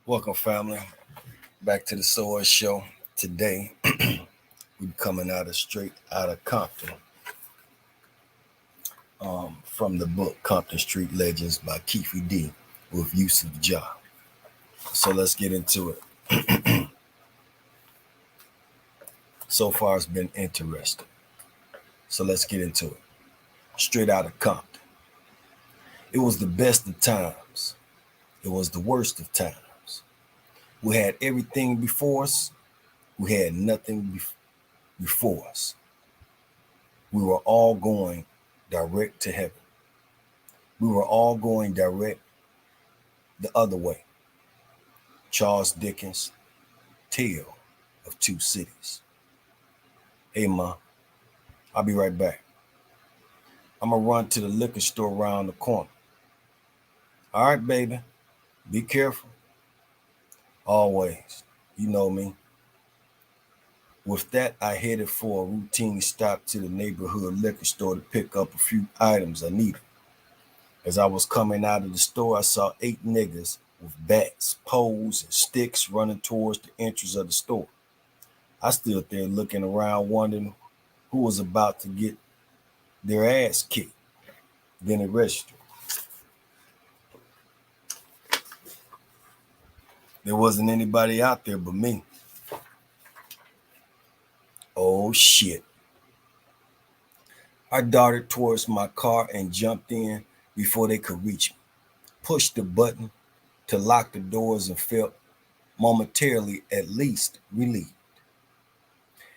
Welcome, family, back to the Sword Show. Today, we're coming straight out of Compton, from the book Compton Street Legends by Keefe with Yusuf. So let's get into it. So far, it's been interesting. So let's get into it. Straight out of Compton. It was the best of times. It was the worst of times. We had everything before us. We had nothing before us. We were all going direct to heaven. We were all going direct the other way. Charles Dickens' Tale of Two Cities. Hey, Ma, I'll be right back. I'm going to run to the liquor store around the corner. All right, baby. Be careful. Always. You know me. With that, I headed for a routine stop to the neighborhood liquor store to pick up a few items I needed. As I was coming out of the store, I saw 8 niggas with bats, poles, and sticks running towards the entrance of the store. I stood there looking around, wondering who was about to get their ass kicked. Then it registered. There wasn't anybody out there but me. Oh shit. I darted towards my car and jumped in before they could reach me. Pushed the button to lock the doors and felt momentarily at least relieved.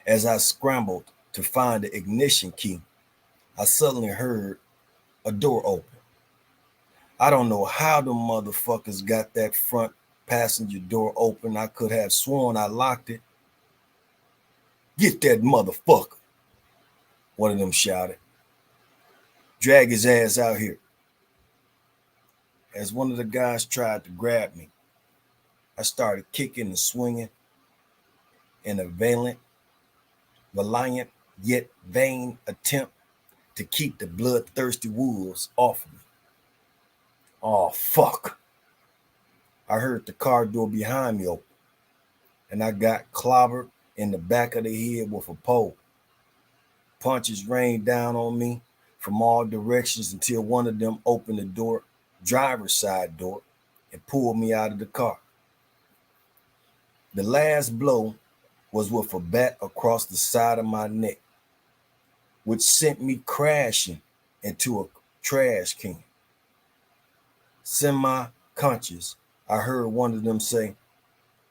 As I scrambled to find the ignition key, I suddenly heard a door open. I don't know how the motherfuckers got that front passenger door open. I could have sworn I locked it. Get that motherfucker, one of them shouted. Drag his ass out here. As one of the guys tried to grab me, I started kicking and swinging in a valiant yet vain attempt to keep the bloodthirsty wolves off of me. Oh, fuck. I heard the car door behind me open, and I got clobbered in the back of the head with a pole. Punches rained down on me from all directions until one of them opened the driver's side door, and pulled me out of the car. The last blow was with a bat across the side of my neck, which sent me crashing into a trash can. Semi-conscious, I heard one of them say,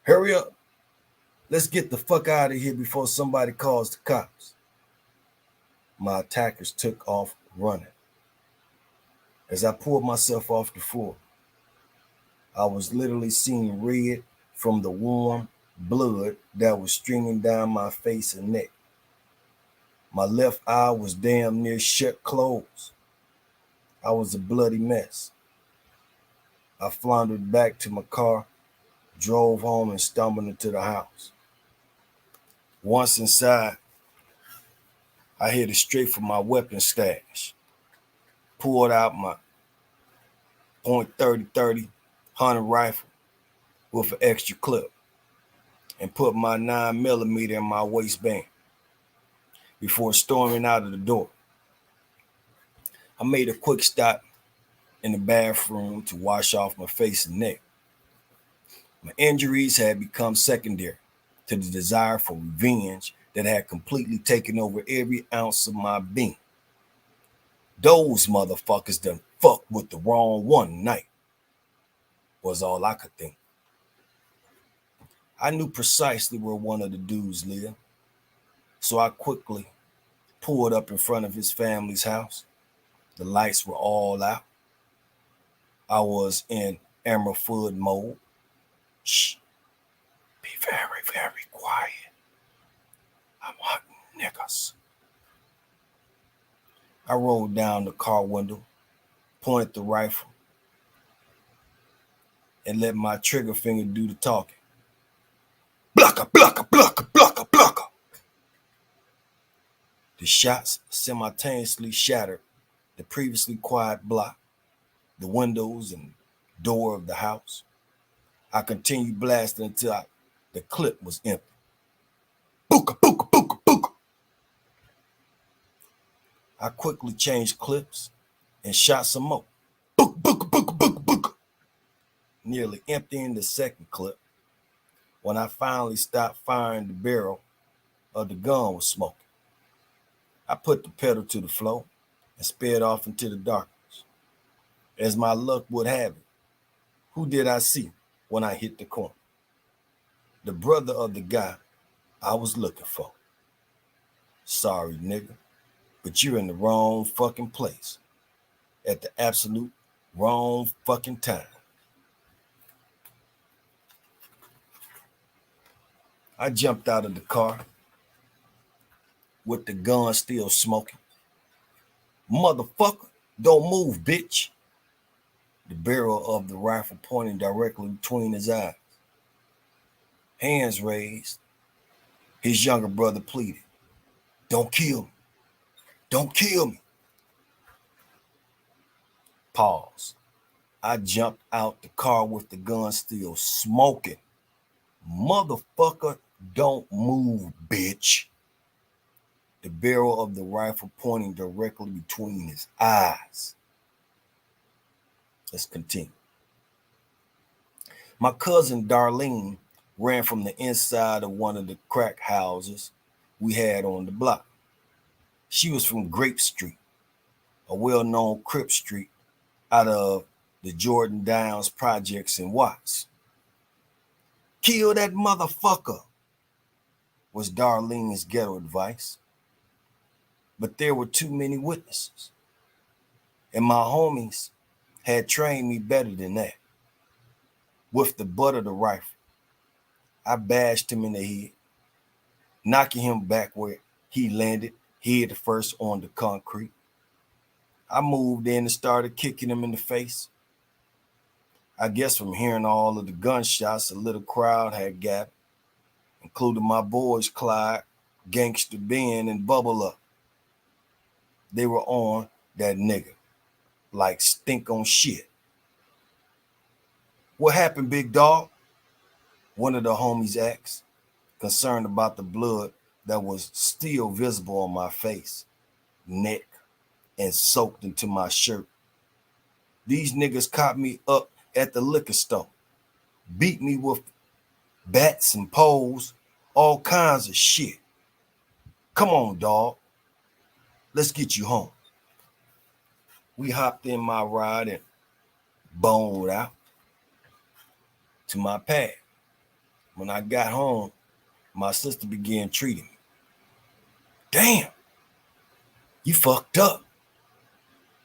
"Hurry up. Let's get the fuck out of here before somebody calls the cops." My attackers took off running. As I pulled myself off the floor, I was literally seeing red from the warm blood that was streaming down my face and neck. My left eye was damn near shut closed. I was a bloody mess. I floundered back to my car, drove home, and stumbled into the house. Once inside, I headed straight for my weapon stash, pulled out my .30-30 hunting rifle with an extra clip, and put my 9mm in my waistband before storming out of the door. I made a quick stop in the bathroom to wash off my face and neck. My injuries had become secondary to the desire for revenge that had completely taken over every ounce of my being. Those motherfuckers done fucked with the wrong one tonight, was all I could think. I knew precisely where one of the dudes lived, so I quickly pulled up in front of his family's house. The lights were all out. I was in Emerald mode. Shh, be very, very quiet. I'm hunting niggas. I rolled down the car window, pointed the rifle, and let my trigger finger do the talking. Blocka, blocka, blocka, blocka, blocka. The shots simultaneously shattered the previously quiet block, the windows and door of the house. I continued blasting until the clip was empty. Booka, booka, booka, booka. I quickly changed clips and shot some more. Booka, booka, booka, booka, booka. Nearly emptying the second clip. When I finally stopped firing, the barrel of the gun was smoking. I put the pedal to the floor and sped off into the darkness. As my luck would have it, who did I see when I hit the corner? The brother of the guy I was looking for. Sorry, nigga, but you're in the wrong fucking place at the absolute wrong fucking time. I jumped out of the car with the gun still smoking. Motherfucker, don't move, bitch. The barrel of the rifle pointing directly between his eyes. Hands raised. His younger brother pleaded, don't kill me. Don't kill me. Pause. I jumped out the car with the gun still smoking. Motherfucker, don't move, bitch. The barrel of the rifle pointing directly between his eyes. Let's continue. My cousin Darlene ran from the inside of one of the crack houses we had on the block. She was from Grape Street, a well-known Crip street out of the Jordan Downs projects in Watts. Kill that motherfucker, was Darlene's ghetto advice. But there were too many witnesses. And my homies had trained me better than that. With the butt of the rifle, I bashed him in the head, knocking him back where he landed, head first on the concrete. I moved in and started kicking him in the face. I guess from hearing all of the gunshots, a little crowd had gathered, including my boys Clyde, Gangster Ben, and Bubble Up. They were on that nigga, like stink on shit. What happened, big dog? One of the homies asked, concerned about the blood that was still visible on my face, neck, and soaked into my shirt. These niggas caught me up at the liquor store, beat me with bats and poles, all kinds of shit. Come on, dog. Let's get you home. We hopped in my ride and boned out to my pad. When I got home, my sister began treating me. Damn, you fucked up.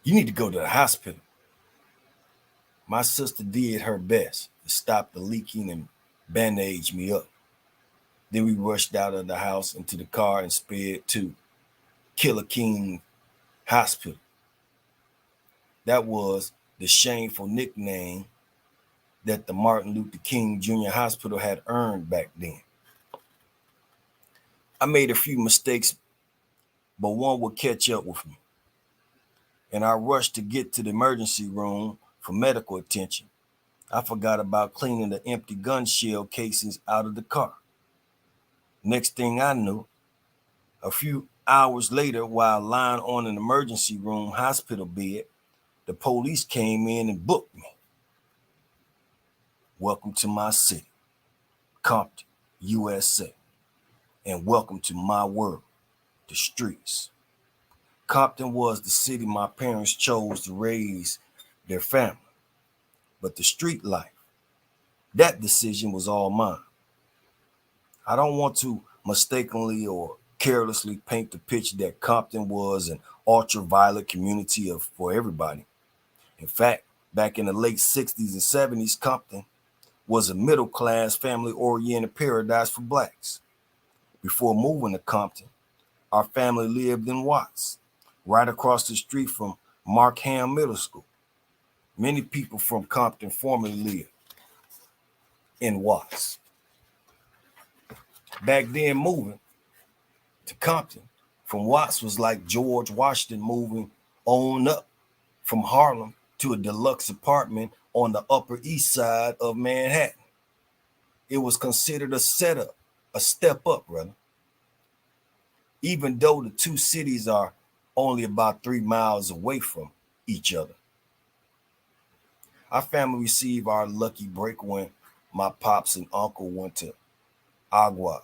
You need to go to the hospital. My sister did her best to stop the leaking and bandage me up. Then we rushed out of the house into the car and sped to Killer King Hospital. That was the shameful nickname that the Martin Luther King Jr. Hospital had earned back then. I made a few mistakes, but one would catch up with me. And I rushed to get to the emergency room for medical attention. I forgot about cleaning the empty gun shell casings out of the car. Next thing I knew, a few hours later, while lying on an emergency room hospital bed, the police came in and booked me. Welcome to my city, Compton, USA, and welcome to my world, the streets. Compton was the city my parents chose to raise their family, but the street life, that decision was all mine. I don't want to mistakenly or carelessly paint the picture that Compton was an ultraviolet community for everybody. In fact, back in the late 60s and 70s, Compton was a middle-class, family-oriented paradise for blacks. Before moving to Compton, our family lived in Watts, right across the street from Markham Middle School. Many people from Compton formerly lived in Watts. Back then, moving to Compton from Watts was like George Washington moving on up from Harlem to a deluxe apartment on the Upper East Side of Manhattan. It was considered a setup, a step up, brother. Even though the two cities are only about 3 miles away from each other. Our family received our lucky break when my pops and uncle went to Agua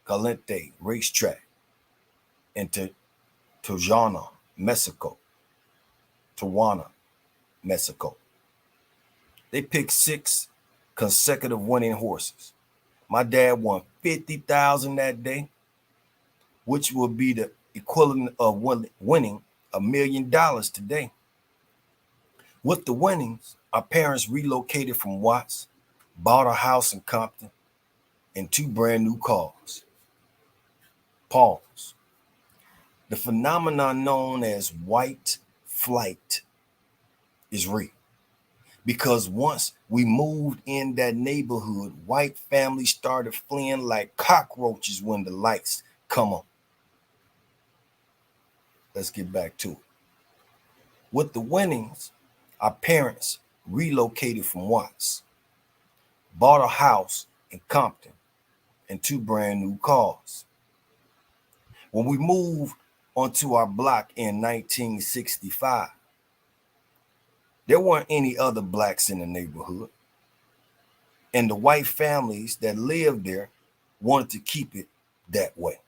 Caliente racetrack into Tijuana, Mexico. Tijuana, Mexico. They picked 6 consecutive winning horses. My dad won $50,000 that day, which will be the equivalent of winning $1 million today. With the winnings, our parents relocated from Watts, bought a house in Compton, and 2 brand new cars. Pause. The phenomenon known as white flight is real. Because once we moved in that neighborhood, white families started fleeing like cockroaches when the lights come on. Let's get back to it. With the winnings, our parents relocated from Watts, bought a house in Compton, and 2 brand new cars. When we moved onto our block in 1965, there weren't any other blacks in the neighborhood, and the white families that lived there wanted to keep it that way.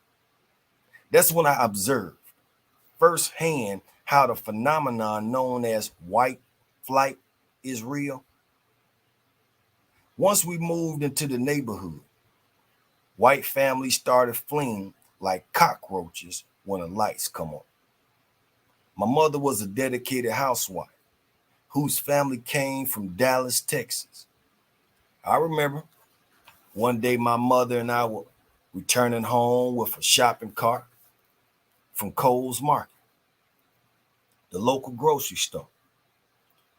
That's when I observed firsthand how the phenomenon known as white flight is real. Once we moved into the neighborhood, white families started fleeing like cockroaches when the lights come on. My mother was a dedicated housewife whose family came from Dallas, Texas. I remember one day my mother and I were returning home with a shopping cart from Cole's Market, the local grocery store.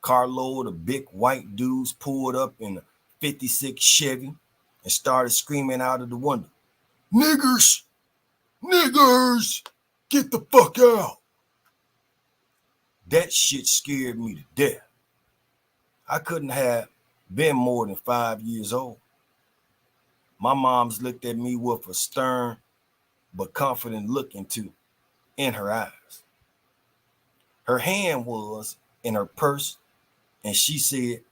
Carload of big white dudes pulled up in a 56 Chevy and started screaming out of the window, "Niggers! Niggers! Get the fuck out!" That shit scared me to death. I couldn't have been more than 5 years old. My mom's looked at me with a stern but confident look in her eyes. Her hand was in her purse and she said,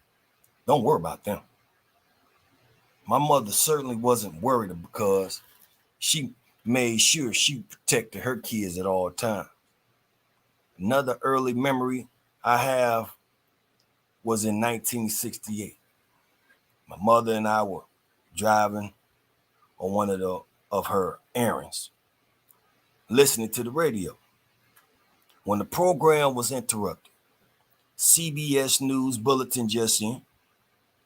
"Don't worry about them." My mother certainly wasn't worried because she made sure she protected her kids at all times. Another early memory I have was in 1968. My mother and I were driving on one of her errands, listening to the radio. When the program was interrupted, CBS News bulletin just in,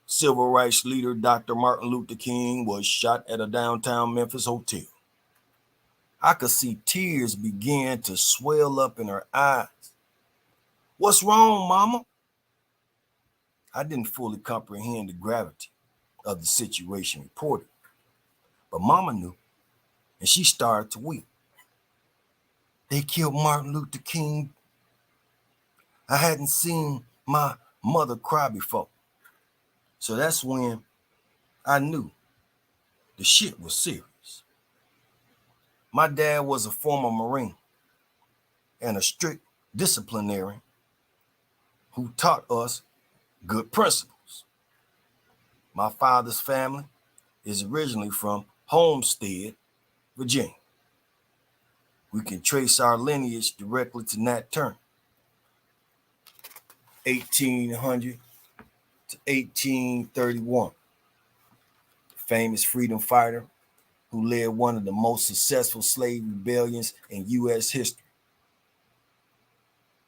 civil rights leader Dr. Martin Luther King was shot at a downtown Memphis hotel. I could see tears begin to swell up in her eyes. "What's wrong, Mama?" I didn't fully comprehend the gravity of the situation reported, but Mama knew, and she started to weep. "They killed Martin Luther King." I hadn't seen my mother cry before, so that's when I knew the shit was serious. My dad was a former Marine and a strict disciplinarian who taught us good principles. My father's family is originally from Homestead, Virginia. We can trace our lineage directly to Nat Turner, 1800 to 1831, famous freedom fighter who led one of the most successful slave rebellions in U.S. history.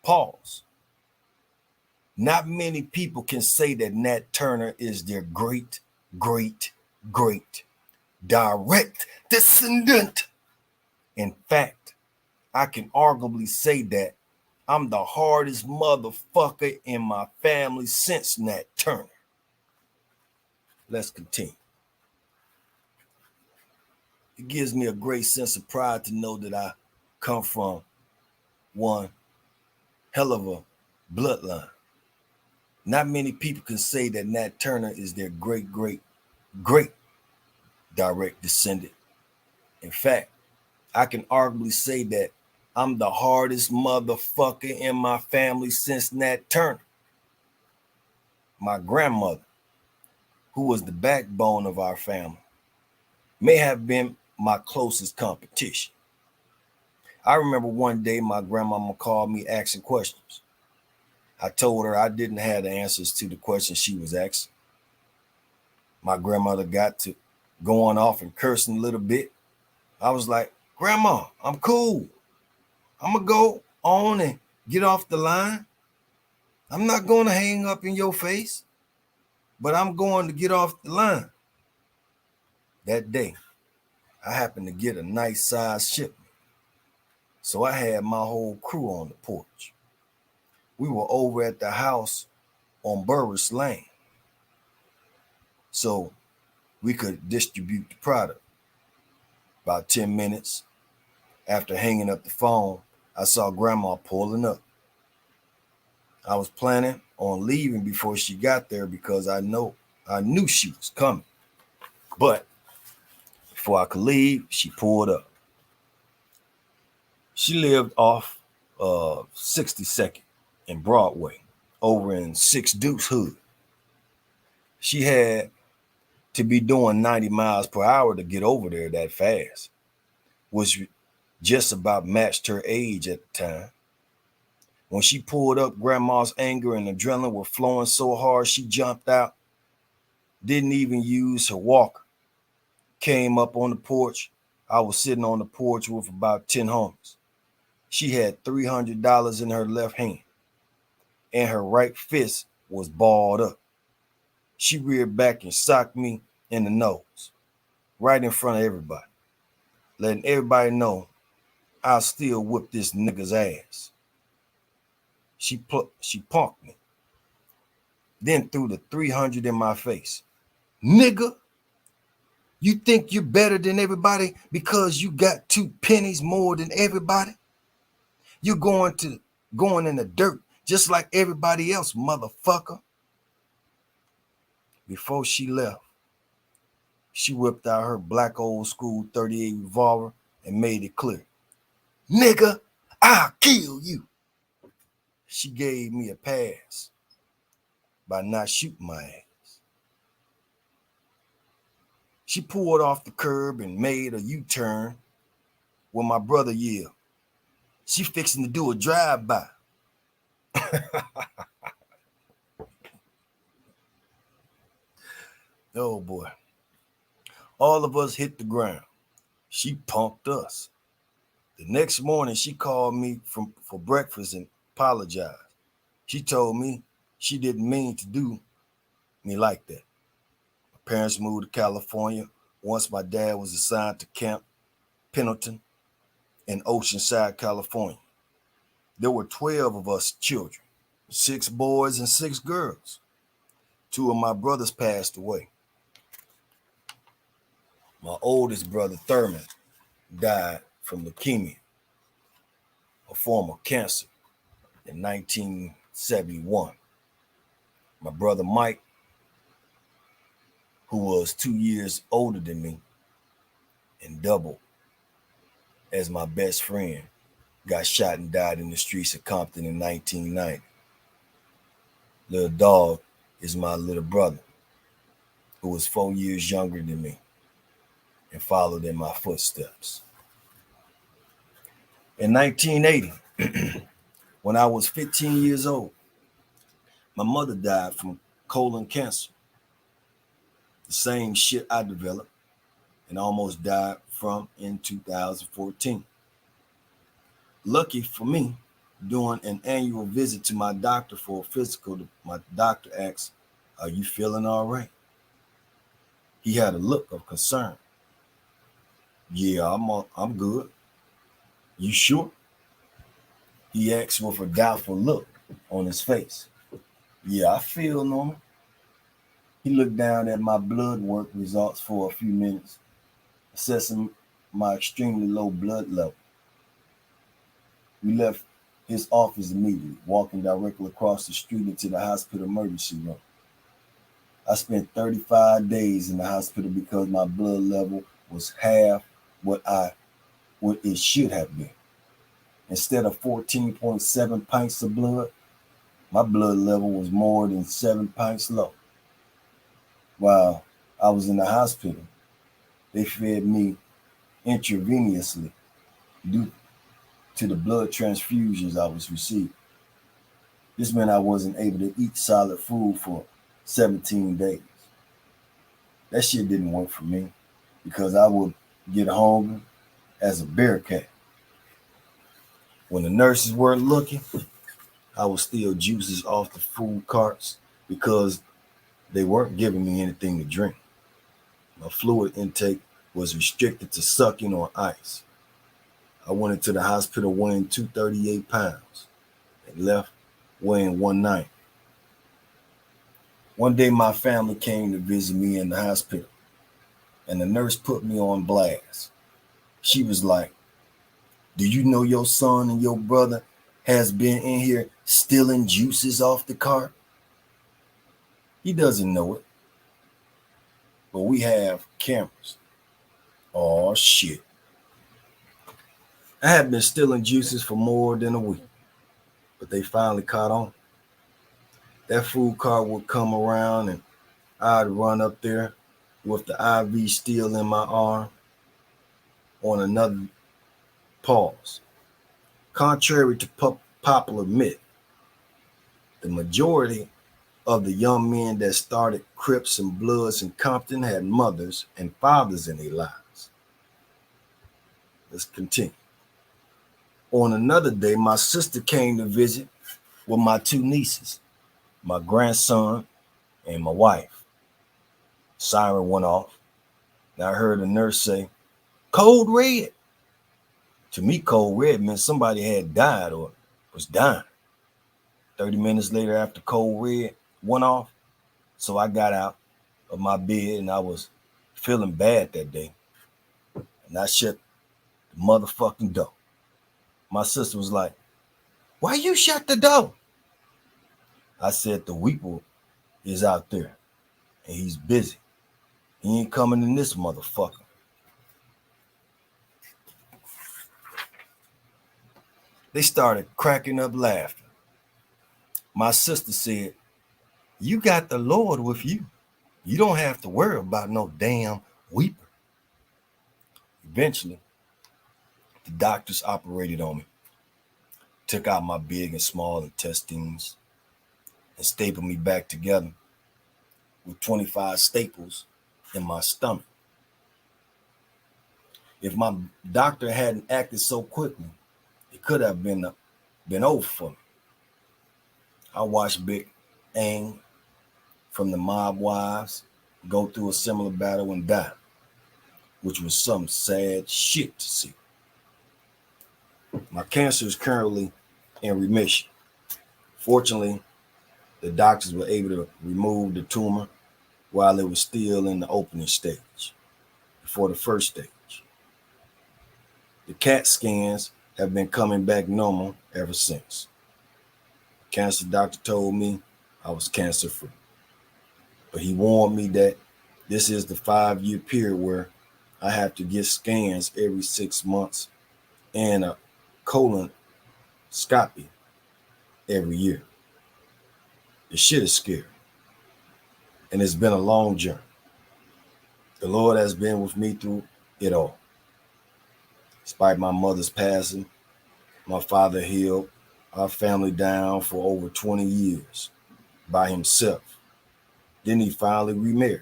Pause. Not many people can say that Nat Turner is their great, great, great direct descendant. In fact, I can arguably say that I'm the hardest motherfucker in my family since Nat Turner. Let's continue. It gives me a great sense of pride to know that I come from one hell of a bloodline. Not many people can say that Nat Turner is their great, great, great direct descendant. In fact, I can arguably say that I'm the hardest motherfucker in my family since Nat Turner. My grandmother, who was the backbone of our family, may have been my closest competition. I remember one day my grandmama called me asking questions. I told her I didn't have the answers to the questions she was asking. My grandmother got to going off and cursing a little bit. I was like, Grandma, I'm cool. I'm going to go on and get off the line. I'm not going to hang up in your face, but I'm going to get off the line. That day, I happened to get a nice size shipment. So I had my whole crew on the porch. We were over at the house on Burris Lane, so we could distribute the product. About 10 minutes after hanging up the phone, I saw Grandma pulling up. I was planning on leaving before she got there because I knew she was coming. But before I could leave, she pulled up. She lived off 62nd and Broadway over in Six Deuce Hood. She had to be doing 90 miles per hour to get over there that fast, which just about matched her age at the time. When she pulled up, Grandma's anger and adrenaline were flowing so hard she jumped out, didn't even use her walker, came up on the porch. I was sitting on the porch with about 10 homies. She had $300 in her left hand, and her right fist was balled up. She reared back and socked me in the nose, right in front of everybody, letting everybody know I'll still whip this nigga's ass. She punked me, then threw the 300 in my face. Nigga, you think you're better than everybody because you got 2 pennies more than everybody? You're going in the dirt just like everybody else, motherfucker. Before she left, she whipped out her black old school 38 revolver and made it clear. Nigga, I'll kill you. She gave me a pass by not shooting my ass. She pulled off the curb and made a U-turn when my brother yelled, she fixing to do a drive-by. Oh boy. All of us hit the ground. She punked us. The next morning, she called me for breakfast and apologized. She told me she didn't mean to do me like that. My parents moved to California once my dad was assigned to Camp Pendleton in Oceanside, California. There were 12 of us children, 6 boys and 6 girls. 2 of my brothers passed away. My oldest brother, Thurman, died from leukemia, a form of cancer, in 1971. My brother Mike, who was 2 years older than me and doubled as my best friend, got shot and died in the streets of Compton in 1990. Little Dog is my little brother, who was 4 years younger than me and followed in my footsteps. In 1980, when I was 15 years old, my mother died from colon cancer. The same shit I developed and almost died from in 2014. Lucky for me, during an annual visit to my doctor for a physical, my doctor asked, "Are you feeling all right?" He had a look of concern. "Yeah, I'm good." "You sure?" He asked with a doubtful look on his face. "Yeah, I feel normal." He looked down at my blood work results for a few minutes, assessing my extremely low blood level. We left his office immediately, walking directly across the street into the hospital emergency room. I spent 35 days in the hospital because my blood level was half what it should have been. Instead of 14.7 pints of blood, my blood level was more than 7 pints low. While I was in the hospital, they fed me intravenously due to the blood transfusions I was receiving. This meant I wasn't able to eat solid food for 17 days. That shit didn't work for me because I would get hungry as a bear cat. When the nurses weren't looking, I would steal juices off the food carts because they weren't giving me anything to drink. My fluid intake was restricted to sucking on ice. I went into the hospital weighing 238 pounds and left weighing 190. One day my family came to visit me in the hospital and the nurse put me on blast. She was like, "Do you know your son and your brother has been in here stealing juices off the cart? He doesn't know it, but we have cameras." Oh shit. I had been stealing juices for more than a week, but they finally caught on. That food cart would come around and I'd run up there with the IV still in my arm on another pause. Contrary to popular myth, the majority of the young men that started Crips and Bloods in Compton had mothers and fathers in their lives. Let's continue. On another day, my sister came to visit with my two nieces, my grandson, and my wife. Siren went off, and I heard a nurse say, "Code red." To me, code red meant somebody had died or was dying. 30 minutes later, after code red went off, so I got out of my bed and I was feeling bad that day. And I shut the motherfucking door. My sister was like, "Why you shut the door?" I said, "The Weeper is out there and he's busy. He ain't coming in this motherfucker." They started cracking up laughing. My sister said, "You got the Lord with you. You don't have to worry about no damn Weeper." Eventually, the doctors operated on me, took out my big and small intestines, and stapled me back together with 25 staples in my stomach. If my doctor hadn't acted so quickly, it could have been over for me. I watched Big Ang from the Mob Wives go through a similar battle and die, which was some sad shit to see. My cancer is currently in remission. Fortunately, the doctors were able to remove the tumor while it was still in the opening stage, before the first stage. The CAT scans have been coming back normal ever since. The cancer doctor told me I was cancer free, but he warned me that this is the 5-year period where I have to get scans every 6 months and a colonoscopy every year. The shit is scary, and it's been a long journey. The Lord has been with me through it all. Despite my mother's passing, my father held our family down for over 20 years by himself. Then he finally remarried.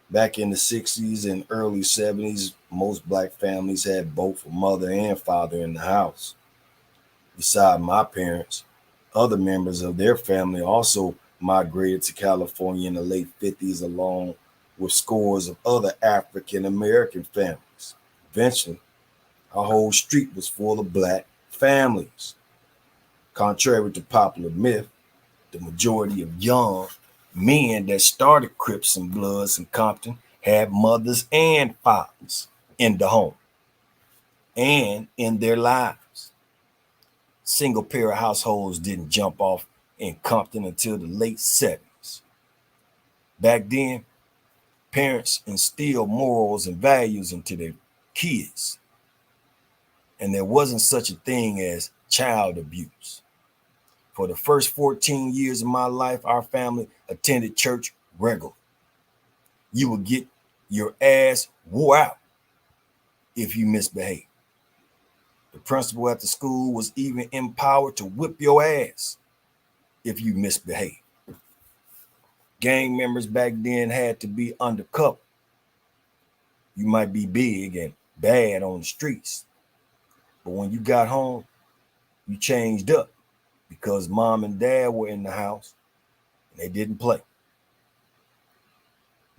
Back in the 60s and early 70s, most black families had both a mother and father in the house. Beside my parents, other members of their family also migrated to California in the late 50s, along with scores of other African American families. Eventually, our whole street was full of black families. Contrary to popular myth, the majority of young men that started Crips and Bloods in Compton had mothers and fathers in the home and in their lives. Single parent households didn't jump off in Compton until the late 70s. Back then, parents instilled morals and values into their kids, and there wasn't such a thing as child abuse. For the first 14 years of my life, our family attended church regularly. You would get your ass wore out if you misbehaved. The principal at the school was even empowered to whip your ass if you misbehaved. Gang members back then had to be undercover. You might be big and bad on the streets, but when you got home, you changed up because mom and dad were in the house and they didn't play.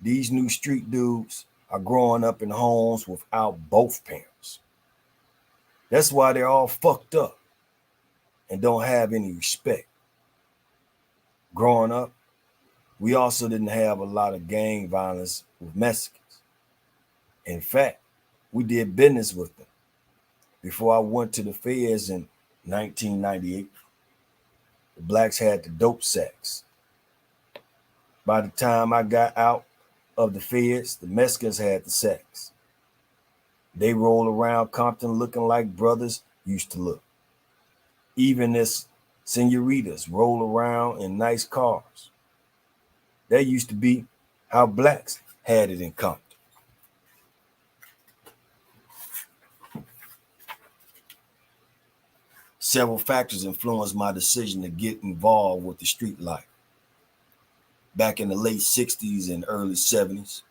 These new street dudes are growing up in homes without both parents. That's why they're all fucked up and don't have any respect. Growing up, we also didn't have a lot of gang violence with Mexicans. In fact, we did business with them. Before I went to the feds in 1998, the blacks had the dope sacks. By the time I got out of the feds, the Mexicans had the sacks. They roll around Compton looking like brothers used to look. Even as senoritas roll around in nice cars. That used to be how blacks had it in Compton. Several factors influenced my decision to get involved with the street life. Back in the late 60s and early 70s,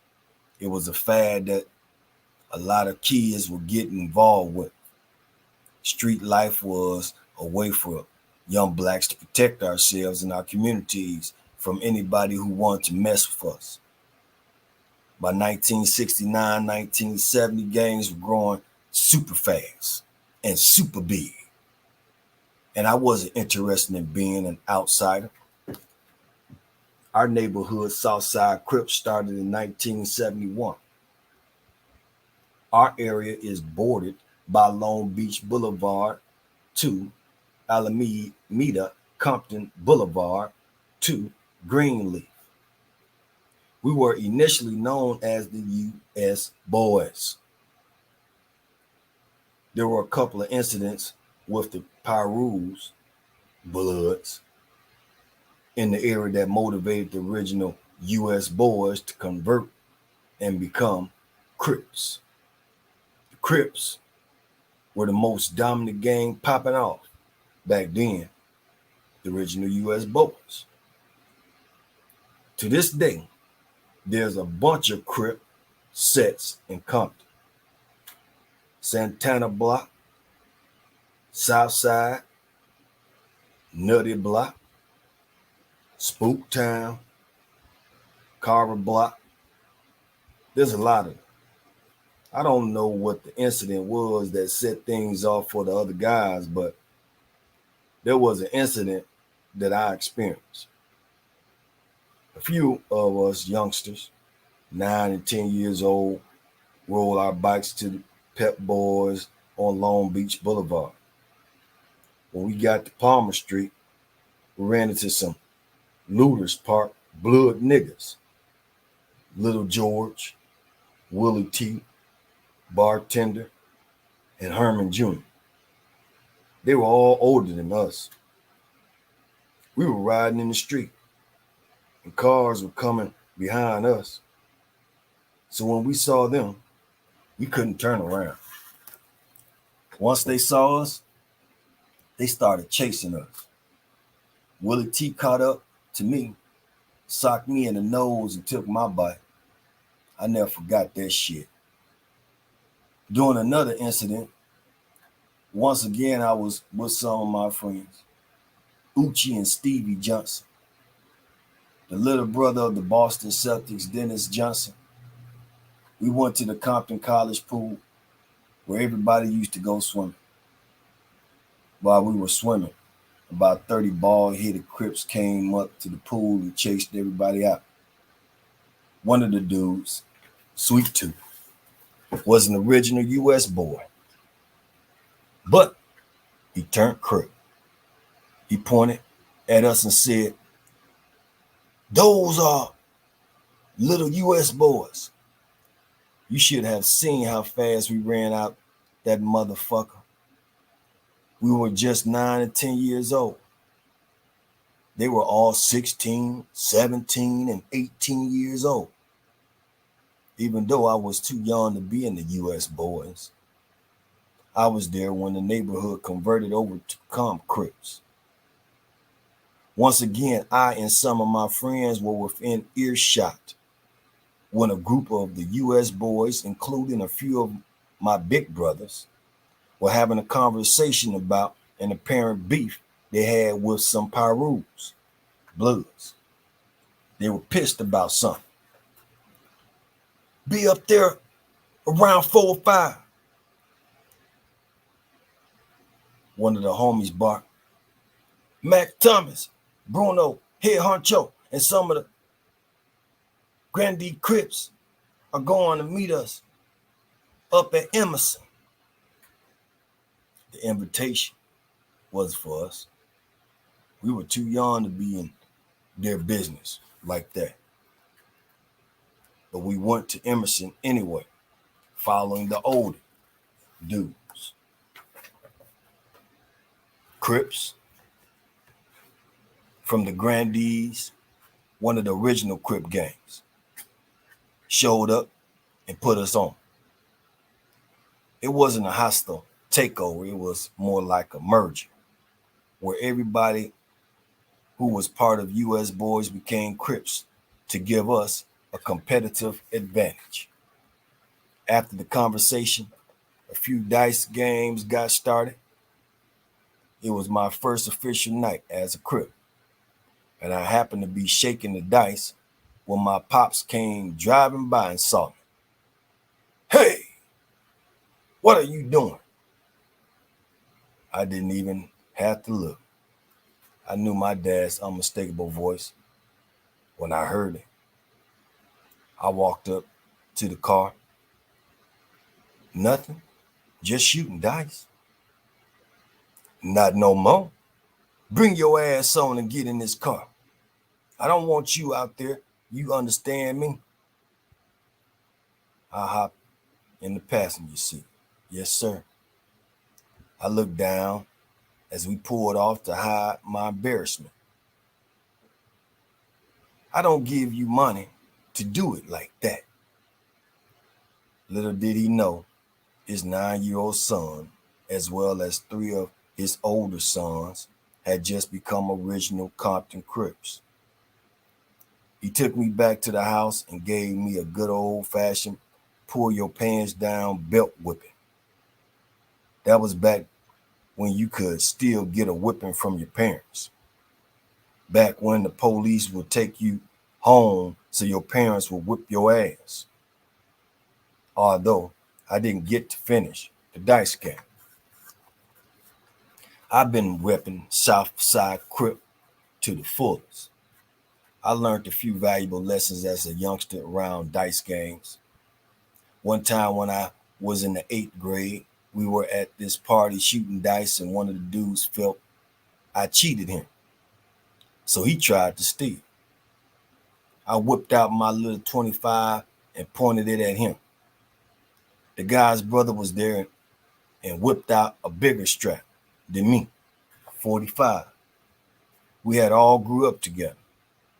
it was a fad that a lot of kids were getting involved with. Street life was a way for young blacks to protect ourselves and our communities from anybody who wanted to mess with us. By 1969, 1970, gangs were growing super fast and super big. And I wasn't interested in being an outsider. Our neighborhood Southside Crips started in 1971. Our area is bordered by Long Beach Boulevard to Alameda, Compton Boulevard to Greenleaf. We were initially known as the U.S. Boys. There were a couple of incidents with the Pyrus, Bloods, in the area that motivated the original U.S. Boys to convert and become Crips. The Crips were the most dominant gang popping off back then, the original U.S. Boys. To this day, there's a bunch of Crip sets in Compton. Santana Block, Southside, Nutty Block, Spook Town, Carver Block. There's a lot of them. I don't know what the incident was that set things off for the other guys, but there was an incident that I experienced. A few of us youngsters, 9 and 10 years old, roll our bikes to the Pep Boys on Long Beach Boulevard. When we got to Palmer Street, we ran into some looters parked blood niggas. Little George, Willie T, Bartender, and Herman Jr. They were all older than us. We were riding in the street, and cars were coming behind us. So when we saw them, we couldn't turn around. Once they saw us, they started chasing us. Willie T caught up to me, socked me in the nose, and took my bite. I never forgot that shit. During another incident, once again, I was with some of my friends, Uchi and Stevie Johnson, the little brother of the Boston Celtics, Dennis Johnson. We went to the Compton College pool where everybody used to go swimming. While we were swimming, about 30 bald-headed Crips came up to the pool and chased everybody out. One of the dudes, Sweet Tooth, was an original U.S. boy, but he turned Crip. He pointed at us and said, "Those are Little U.S. boys. You should have seen how fast we ran out that motherfucker. We were just 9 and 10 years old. They were all 16, 17, and 18 years old. Even though I was too young to be in the U.S. boys. I was there when the neighborhood converted over to Comp Crips. Once again, I and some of my friends were within earshot when a group of the U.S. boys, including a few of my big brothers, were having a conversation about an apparent beef they had with some Pyrus, Bloods. They were pissed about something. Be up there around 4 or 5. One of the homies barked. Mac Thomas, Bruno, Head Honcho, and some of the Grandee Crips are going to meet us up at Emerson. The invitation was for us. We were too young to be in their business like that. But we went to Emerson anyway, following the older dudes. Crips from the Grandees, one of the original Crip gangs, showed up and put us on. It wasn't a hostile takeover. It was more like a merger where everybody who was part of U.S. Boys became Crips to give us a competitive advantage. After the conversation, a few dice games got started. It was my first official night as a Crip, and I happened to be shaking the dice when my pops came driving by and saw me. Hey, what are you doing? I didn't even have to look. I knew my dad's unmistakable voice when I heard it. I walked up to the car. Nothing, just shooting dice. Not no more. Bring your ass on and get in this car. I don't want you out there. You understand me? I hopped in the passenger seat. Yes, sir. I looked down as we pulled off to hide my embarrassment. I don't give you money to do it like that. Little did he know, his 9-year-old son, as well as 3 of his older sons, had just become original Compton Crips. He took me back to the house and gave me a good old-fashioned pull your pants down belt whipping. That was back when you could still get a whipping from your parents. Back when the police would take you home so your parents would whip your ass. Although I didn't get to finish the dice game. I've been whipping Southside Crip to the fullest. I learned a few valuable lessons as a youngster around dice games. One time when I was in the 8th grade, we were at this party shooting dice and one of the dudes felt I cheated him. So he tried to steal. I whipped out my little 25 and pointed it at him. The guy's brother was there and whipped out a bigger strap than me, 45. We had all grew up together.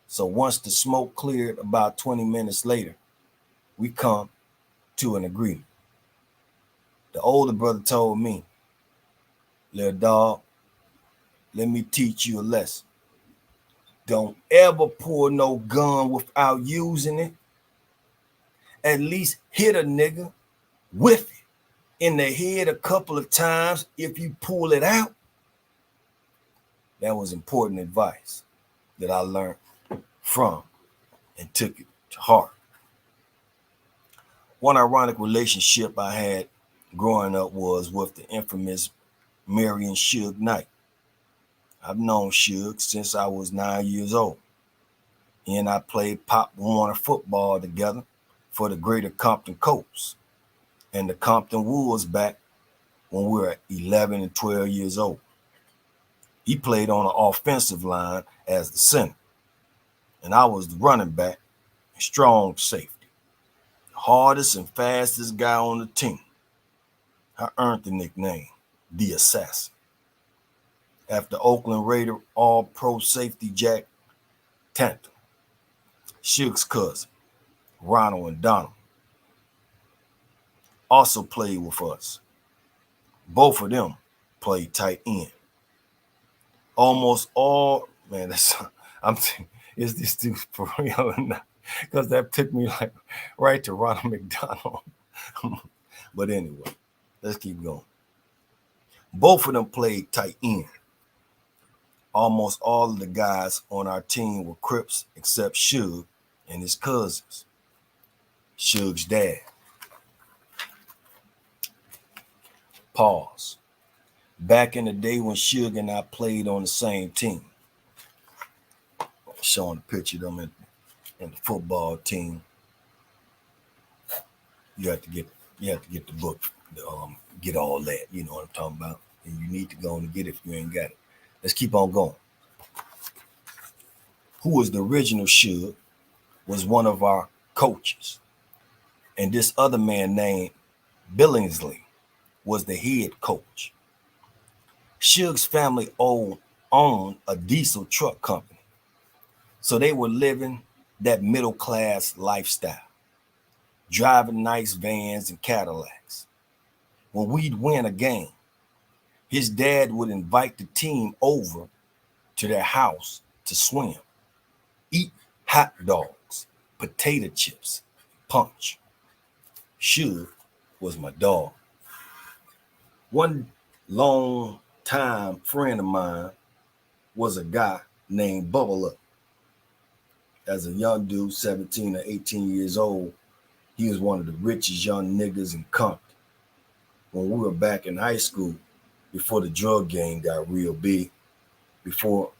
So once the smoke cleared about 20 minutes later, we come to an agreement. The older brother told me, little dog, let me teach you a lesson. Don't ever pull no gun without using it. At least hit a nigga with it in the head a couple of times if you pull it out. That was important advice that I learned from and took it to heart. One ironic relationship I had growing up was with the infamous Marion Suge Knight. I've known Suge since I was 9 years old. He and I played Pop Warner football together for the greater Compton Colts and the Compton Wolves back when we were 11 and 12 years old. He played on the offensive line as the center, and I was the running back, strong safety, hardest and fastest guy on the team. I earned the nickname, the Assassin, after Oakland Raider All-Pro safety Jack Tanton, Suge's cousin, Ronald and Donald, also played with us. Both of them played tight end. Almost all, man, is this dude for real or not? Because that took me like right to Ronald McDonald. But anyway, let's keep going. Both of them played tight end. Almost all of the guys on our team were Crips except Suge and his cousins. Suge's dad. Pause. Back in the day when Suge and I played on the same team. Showing a picture of them in the football team. You have to get the book, get all that. You know what I'm talking about. And you need to go and get it if you ain't got it. Let's keep on going. Who was the original Suge was one of our coaches. And this other man named Billingsley was the head coach. Suge's family owned a diesel truck company. So they were living that middle-class lifestyle, driving nice vans and Cadillacs. When we'd win a game, his dad would invite the team over to their house to swim, eat hot dogs, potato chips, punch. Suge was my dog. One long-time friend of mine was a guy named Bubble Up. As a young dude, 17 or 18 years old, he was one of the richest young niggas in Compton. When we were back in high school, before the drug game got real big, before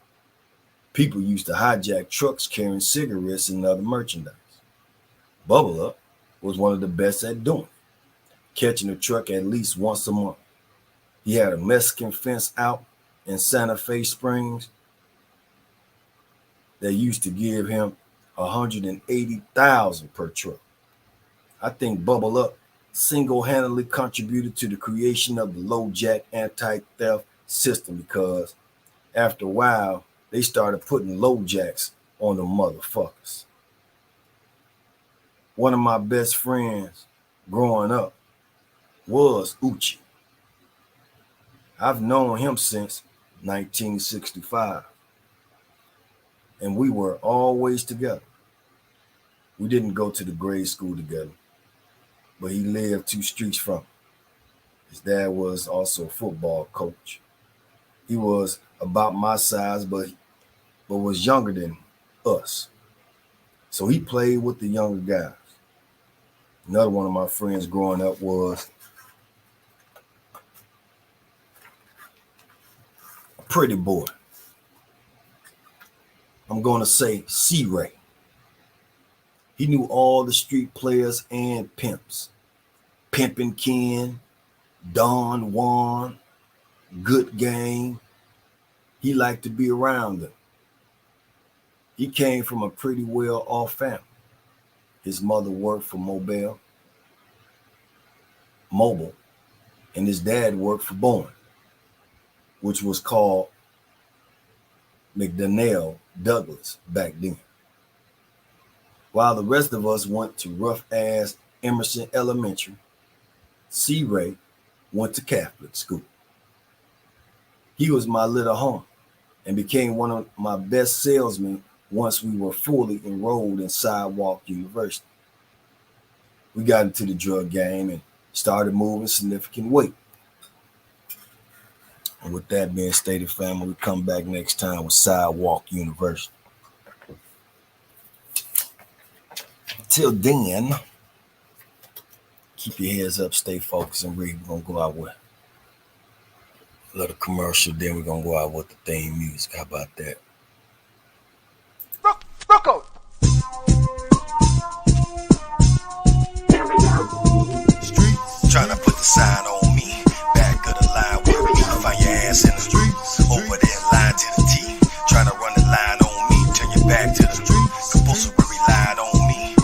people used to hijack trucks carrying cigarettes and other merchandise. Bubble Up was one of the best at doing it, catching a truck at least once a month. He had a Mexican fence out in Santa Fe Springs that used to give him $180,000 per truck. I think Bubble Up single-handedly contributed to the creation of the low jack anti-theft system because after a while, they started putting low jacks on the motherfuckers. One of my best friends growing up was Uchi. I've known him since 1965. And we were always together. We didn't go to the grade school together, but he lived 2 streets from me. His dad was also a football coach. He was about my size, but was younger than us. So he played with the younger guys. Another one of my friends growing up was a pretty boy. I'm going to say C-Ray. He knew all the street players and pimps. Pimpin' Ken, Don Juan, Good Game. He liked to be around them. He came from a pretty well-off family. His mother worked for Mobile, and his dad worked for Boeing, which was called McDonnell Douglas back then. While the rest of us went to rough-ass Emerson Elementary, C-Ray went to Catholic school. He was my little homie and became one of my best salesmen once we were fully enrolled in Sidewalk University. We got into the drug game and started moving significant weight. And with that being stated, family, we come back next time with Sidewalk University. Till then, keep your heads up, stay focused, and read. We're going to go out with a little commercial, then we're going to go out with the theme music. How about that? Rocco! Streets trying to put the sign on me. Back of the line where you find your ass in the streets. Over there, line to the T. Trying to run the line on me. Turn your back to the street. Compulsory line on me.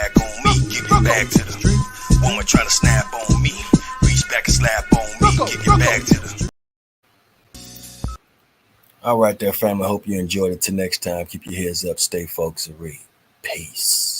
back on me, give it back to the woman trying to snap on me. Reach back and slap on me, give it back to the. All right there, family. Hope you enjoyed it. Till next time, keep your heads up, stay focused, and read. Peace.